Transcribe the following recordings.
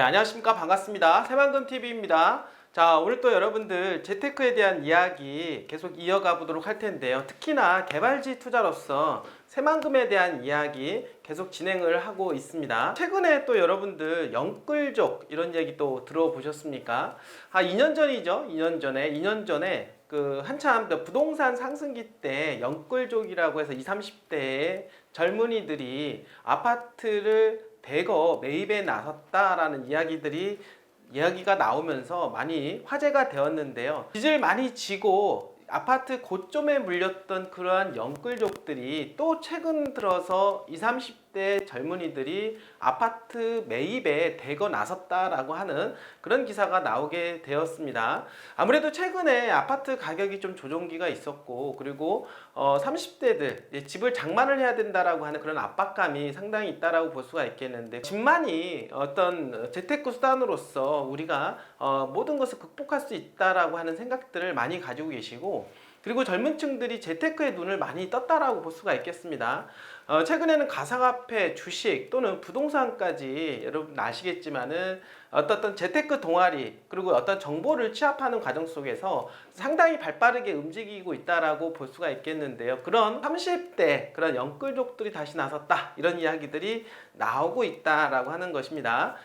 안녕하십니까. 반갑습니다. 새만금TV입니다. 자, 오늘 또 여러분들 재테크에 대한 이야기 계속 이어가 보도록 할 텐데요. 특히나 개발지 투자로서 새만금에 대한 이야기 계속 진행을 하고 있습니다. 최근에 또 여러분들 영끌족 이런 얘기 또 들어보셨습니까? 2년 전이죠. 2년 전에 그 한참 부동산 상승기 때 영끌족이라고 해서 20, 30대의 젊은이들이 아파트를 대거 매입에 나섰다라는 이야기가 나오면서 많이 화제가 되었는데요. 빚을 많이 지고 아파트 고점에 물렸던 그러한 영끌족들이 또 최근 들어서 20, 30대 젊은이들이 아파트 매입에 대거 나섰다라고 하는 그런 기사가 나오게 되었습니다. 아무래도 최근에 아파트 가격이 좀 조정기가 있었고, 그리고 30대들 집을 장만을 해야 된다라고 하는 그런 압박감이 상당히 있다라고 볼 수가 있겠는데, 집만이 어떤 재테크 수단으로서 우리가 모든 것을 극복할 수 있다라고 하는 생각들을 많이 가지고 계시고, 그리고 젊은 층들이 재테크에 눈을 많이 떴다라고 볼 수가 있겠습니다. 최근에는 가상화폐, 주식 또는 부동산까지 여러분 아시겠지만은 어떤 재테크 동아리, 그리고 어떤 정보를 취합하는 과정 속에서 상당히 발빠르게 움직이고 있다라고 볼 수가 있겠는데요. 그런 30대 그런 영끌족들이 다시 나섰다, 이런 이야기들이 나오고 있다라고 하는 것입니다.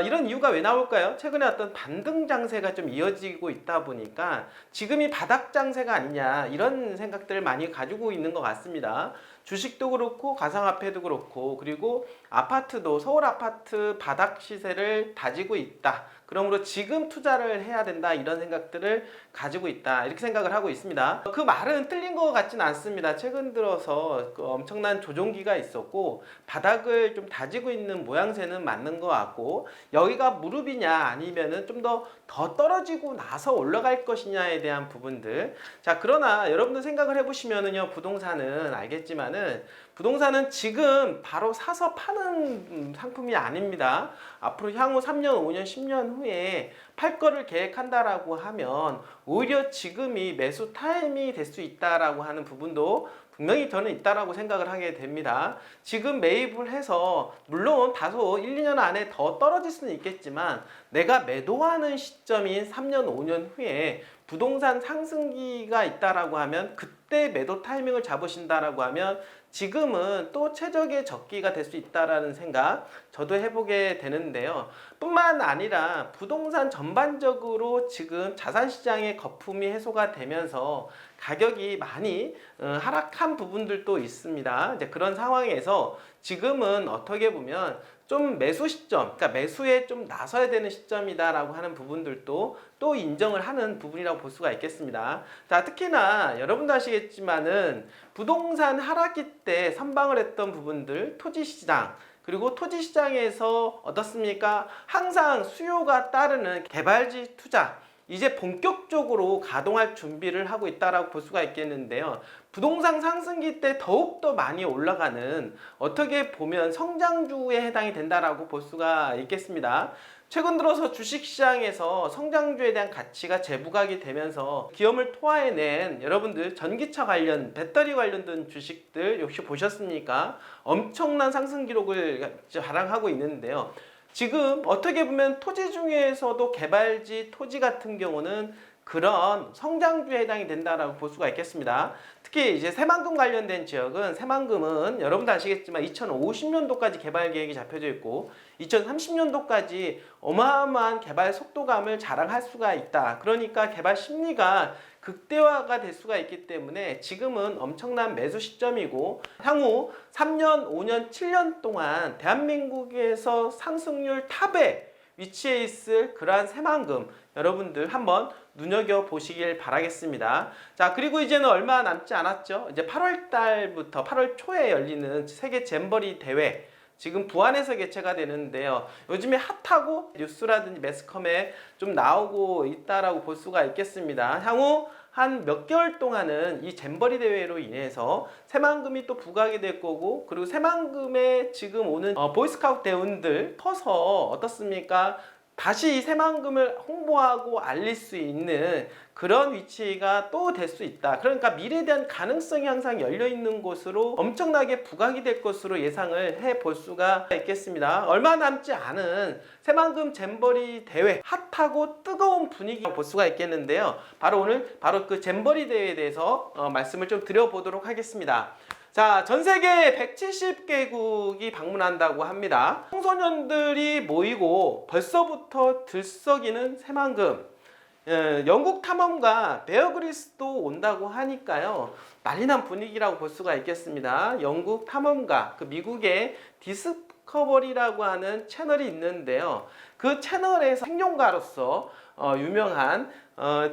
이런 이유가 왜 나올까요? 최근에 어떤 반등 장세가 좀 이어지고 있다 보니까 지금이 바닥 장세가 아니냐, 이런 생각들을 많이 가지고 있는 것 같습니다. 주식도 그렇고 가상화폐도 그렇고, 그리고 아파트도 서울 아파트 바닥 시세를 다지고 있다. 그러므로 지금 투자를 해야 된다, 이런 생각들을 가지고 있다, 이렇게 생각을 하고 있습니다. 그 말은 틀린 것 같지는 않습니다. 최근 들어서 엄청난 조정기가 있었고 바닥을 좀 다지고 있는 모양새는 맞는 것 같고, 여기가 무릎이냐 아니면은 좀 더 떨어지고 나서 올라갈 것이냐에 대한 부분들. 자, 그러나 여러분들 생각을 해보시면은요, 부동산은 알겠지만은 부동산은 지금 바로 사서 파는 상품이 아닙니다. 앞으로 향후 3년, 5년, 10년 후에 팔 거를 계획한다라고 하면 오히려 지금이 매수 타임이 될 수 있다라고 하는 부분도 분명히 저는 있다라고 생각을 하게 됩니다. 지금 매입을 해서 물론 다소 1, 2년 안에 더 떨어질 수는 있겠지만, 내가 매도하는 시점인 3년, 5년 후에 부동산 상승기가 있다라고 하면, 그때 매도 타이밍을 잡으신다라고 하면 지금은 또 최적의 적기가 될 수 있다라는 생각 저도 해보게 되는데요. 뿐만 아니라 부동산 전반적으로 지금 자산시장의 거품이 해소가 되면서 가격이 많이 하락한 부분들도 있습니다. 이제 그런 상황에서 지금은 어떻게 보면 좀 매수 시점, 그러니까 매수에 좀 나서야 되는 시점이다라고 하는 부분들도 또 인정을 하는 부분이라고 볼 수가 있겠습니다. 자, 특히나 여러분도 아시겠지만은 부동산 하락기 때 선방을 했던 부분들, 토지시장, 그리고 토지시장에서 어떻습니까? 항상 수요가 따르는 개발지 투자, 이제 본격적으로 가동할 준비를 하고 있다라고 볼 수가 있겠는데요. 부동산 상승기 때 더욱더 많이 올라가는, 어떻게 보면 성장주에 해당이 된다라고 볼 수가 있겠습니다. 최근 들어서 주식시장에서 성장주에 대한 가치가 재부각이 되면서 기업을 토하해낸 여러분들 전기차 관련, 배터리 관련된 주식들 역시 보셨습니까? 엄청난 상승 기록을 자랑하고 있는데요. 지금 어떻게 보면 토지 중에서도 개발지 토지 같은 경우는 그런 성장주에 해당이 된다라고 볼 수가 있겠습니다. 특히 이제 새만금 관련된 지역은, 새만금은 여러분도 아시겠지만 2050년도까지 개발 계획이 잡혀져 있고 2030년도까지 어마어마한 개발 속도감을 자랑할 수가 있다. 그러니까 개발 심리가 극대화가 될 수가 있기 때문에 지금은 엄청난 매수 시점이고, 향후 3년, 5년, 7년 동안 대한민국에서 상승률 탑에 위치해 있을 그러한 새만금, 여러분들 한번 눈여겨보시길 바라겠습니다. 자, 그리고 이제는 얼마 남지 않았죠. 이제 8월 달부터 8월 초에 열리는 세계 잼버리 대회, 지금 부안에서 개최가 되는데요. 요즘에 핫하고 뉴스라든지 매스컴에 좀 나오고 있다라고 볼 수가 있겠습니다. 향후 한 몇 개월 동안은 이 잼버리 대회로 인해서 새만금이 또 부각이 될 거고, 그리고 새만금에 지금 오는 보이스카우트 대원들 커서 어떻습니까? 다시 이 새만금을 홍보하고 알릴 수 있는 그런 위치가 또 될 수 있다. 그러니까 미래에 대한 가능성이 항상 열려 있는 곳으로 엄청나게 부각이 될 것으로 예상을 해 볼 수가 있겠습니다. 얼마 남지 않은 새만금 잼버리 대회, 핫하고 뜨거운 분위기 볼 수가 있겠는데요. 오늘 그 잼버리 대회에 대해서 말씀을 좀 드려보도록 하겠습니다. 자, 전 세계 170개국이 방문한다고 합니다. 청소년들이 모이고 벌써부터 들썩이는 새만금. 영국 탐험가 베어 그릴스도 온다고 하니까요. 난리난 분위기라고 볼 수가 있겠습니다. 영국 탐험가, 그 미국의 디스커버리라고 하는 채널이 있는데요. 그 채널에서 생존가로서 유명한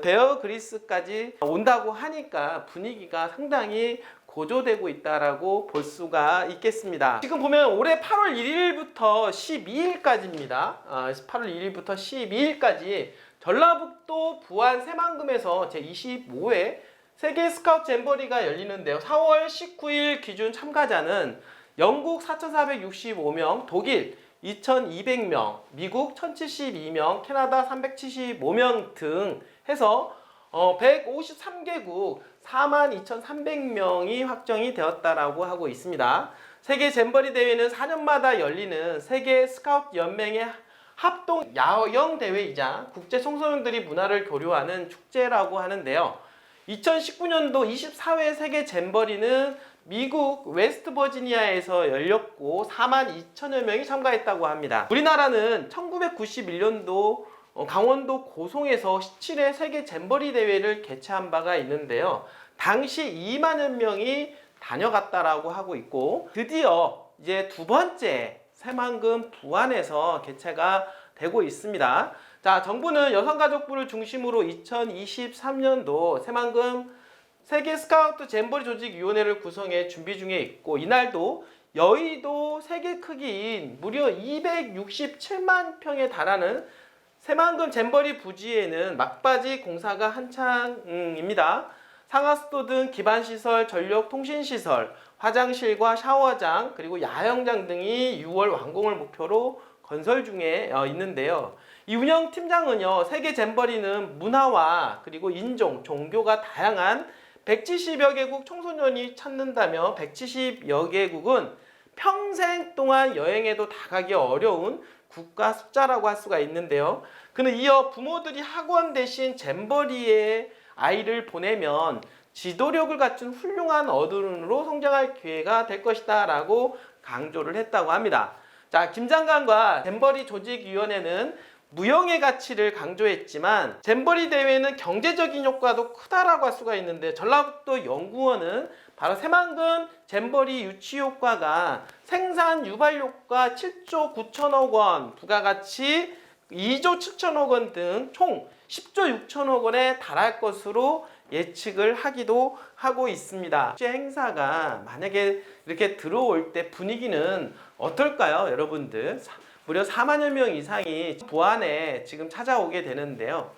베어 그릴스까지 온다고 하니까 분위기가 상당히 고조되고 있다라고 볼 수가 있겠습니다. 지금 보면 올해 8월 1일부터 12일까지입니다. 8월 1일부터 12일까지 전라북도 부안 새만금에서 제25회 세계 스카우트 잼버리가 열리는데요. 4월 19일 기준 참가자는 영국 4,465명, 독일 2,200명, 미국 1,072명, 캐나다 375명 등 해서 153개국 42,300명이 확정이 되었다라고 하고 있습니다. 세계 잼버리 대회는 4년마다 열리는 세계 스카우트 연맹의 합동 야영 대회이자 국제 청소년들이 문화를 교류하는 축제라고 하는데요. 2019년도 24회 세계 잼버리는 미국 웨스트 버지니아에서 열렸고 42,000여 명이 참가했다고 합니다. 우리나라는 1991년도 강원도 고송에서 17회 세계 잼버리 대회를 개최한 바가 있는데요. 당시 2만여 명이 다녀갔다라고 하고 있고 드디어 이제 두 번째 새만금 부안에서 개최가 되고 있습니다. 자, 정부는 여성가족부를 중심으로 2023년도 새만금 세계 스카우트 잼버리 조직위원회를 구성해 준비 중에 있고 이날도 여의도 세계 크기인 무려 267만 평에 달하는 새만금 잼버리 부지에는 막바지 공사가 한창입니다. 상하수도 등 기반시설, 전력 통신시설, 화장실과 샤워장, 그리고 야영장 등이 6월 완공을 목표로 건설 중에 있는데요. 이 운영팀장은요, 세계 잼버리는 문화와 그리고 인종, 종교가 다양한 170여 개국 청소년이 찾는다며 170여 개국은 평생 동안 여행해도 다 가기 어려운 국가 숫자라고 할 수가 있는데요. 그는 이어 부모들이 학원 대신 잼버리에 아이를 보내면 지도력을 갖춘 훌륭한 어른으로 성장할 기회가 될 것이다 라고 강조를 했다고 합니다. 자, 김 장관과 잼버리 조직위원회는 무형의 가치를 강조했지만 잼버리 대회는 경제적인 효과도 크다라고 할 수가 있는데 전라북도 연구원은 바로 새만금 잼버리 유치 효과가 생산 유발 효과 7조 9천억 원, 부가가치 2조 7천억 원 등 총 10조 6천억 원에 달할 것으로 예측을 하기도 하고 있습니다. 축제 행사가 만약에 이렇게 들어올 때 분위기는 어떨까요, 여러분들? 무려 4만여 명 이상이 부안에 지금 찾아오게 되는데요.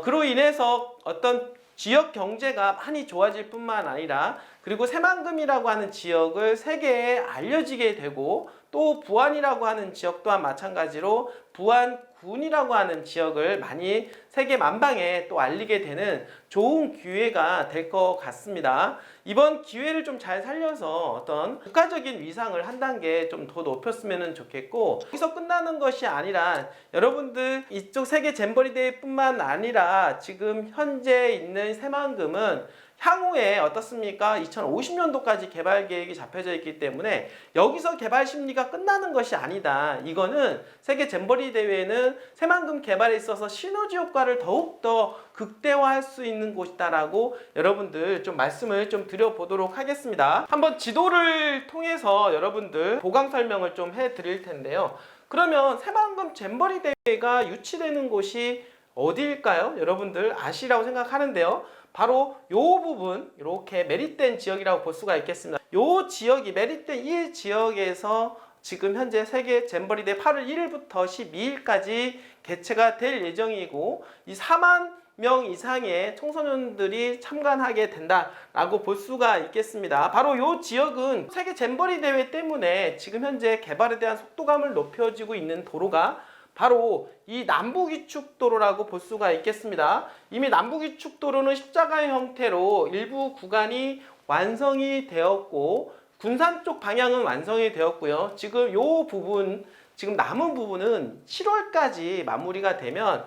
그로 인해서 어떤 지역 경제가 많이 좋아질 뿐만 아니라 그리고 새만금이라고 하는 지역을 세계에 알려지게 되고 또 부안이라고 하는 지역 또한 마찬가지로 부안군이라고 하는 지역을 많이 세계 만방에 또 알리게 되는 좋은 기회가 될 것 같습니다. 이번 기회를 좀 잘 살려서 어떤 국가적인 위상을 한 단계 좀 더 높였으면 좋겠고 여기서 끝나는 것이 아니라 여러분들 이쪽 세계 잼버리 대회뿐만 아니라 지금 현재 있는 새만금은 향후에 어떻습니까? 2050년도까지 개발 계획이 잡혀져 있기 때문에 여기서 개발 심리가 끝나는 것이 아니다. 이거는 세계 잼버리 대회는 새만금 개발에 있어서 시너지 효과를 더욱더 극대화할 수 있는 곳이다라고 여러분들 좀 말씀을 좀 드려보도록 하겠습니다. 한번 지도를 통해서 여러분들 보강 설명을 좀 해드릴 텐데요. 그러면 새만금 잼버리 대회가 유치되는 곳이 어디일까요? 여러분들 아시라고 생각하는데요. 바로 요 부분 이렇게 메리댄 지역이라고 볼 수가 있겠습니다. 요 지역이 메리댄 1 지역에서 지금 현재 세계 잼버리 대회 8월 1일부터 12일까지 개최가 될 예정이고 이 4만 명 이상의 청소년들이 참관하게 된다라고 볼 수가 있겠습니다. 바로 이 지역은 세계 잼버리 대회 때문에 지금 현재 개발에 대한 속도감을 높여지고 있는 도로가 바로 이 남부기축도로라고 볼 수가 있겠습니다. 이미 남부기축도로는 십자가의 형태로 일부 구간이 완성이 되었고 군산 쪽 방향은 완성이 되었고요. 지금 요 부분, 지금 남은 부분은 7월까지 마무리가 되면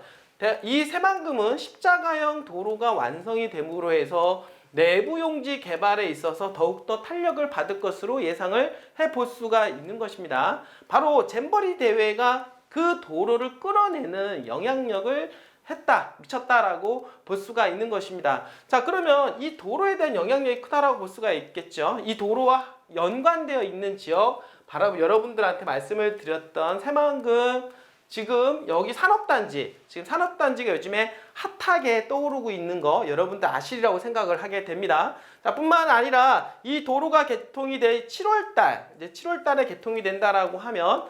이 새만금은 십자가형 도로가 완성이 됨으로 해서 내부 용지 개발에 있어서 더욱더 탄력을 받을 것으로 예상을 해볼 수가 있는 것입니다. 바로 잼버리 대회가 그 도로를 끌어내는 영향력을 미쳤다라고 볼 수가 있는 것입니다. 자, 그러면 이 도로에 대한 영향력이 크다라고 볼 수가 있겠죠. 이 도로와 연관되어 있는 지역, 바로 여러분들한테 말씀을 드렸던 새만금, 지금 여기 산업단지, 지금 산업단지가 요즘에 핫하게 떠오르고 있는 거 여러분들 아시리라고 생각을 하게 됩니다. 자, 뿐만 아니라 이 도로가 개통이 될 7월달, 이제 7월달에 개통이 된다라고 하면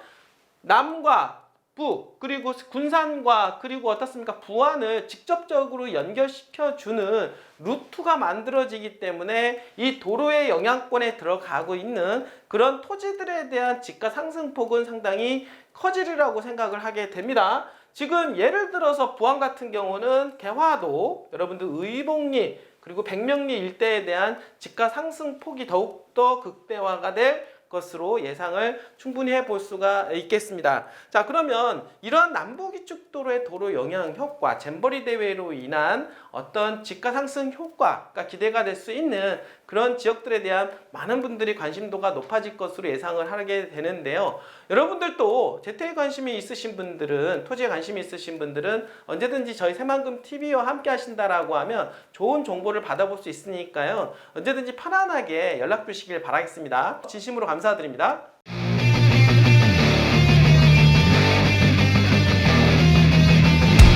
남과 북, 그리고 군산과 그리고 어떻습니까? 부안을 직접적으로 연결시켜주는 루트가 만들어지기 때문에 이 도로의 영향권에 들어가고 있는 그런 토지들에 대한 지가 상승폭은 상당히 커지리라고 생각을 하게 됩니다. 지금 예를 들어서 부안 같은 경우는 개화도, 여러분들 의복리 그리고 백명리 일대에 대한 지가 상승폭이 더욱더 극대화가 될 것으로 예상을 충분히 해볼 수가 있겠습니다. 자, 그러면 이러한 남부기축도로의 도로 영향 효과, 잼버리 대회로 인한 어떤 지가 상승 효과가 기대가 될 수 있는 그런 지역들에 대한 많은 분들이 관심도가 높아질 것으로 예상을 하게 되는데요. 여러분들도 재테크에 관심이 있으신 분들은, 토지에 관심이 있으신 분들은 언제든지 저희 새만금 TV와 함께 하신다라고 하면 좋은 정보를 받아볼 수 있으니까요. 언제든지 편안하게 연락 주시길 바라겠습니다. 진심으로 감사드립니다.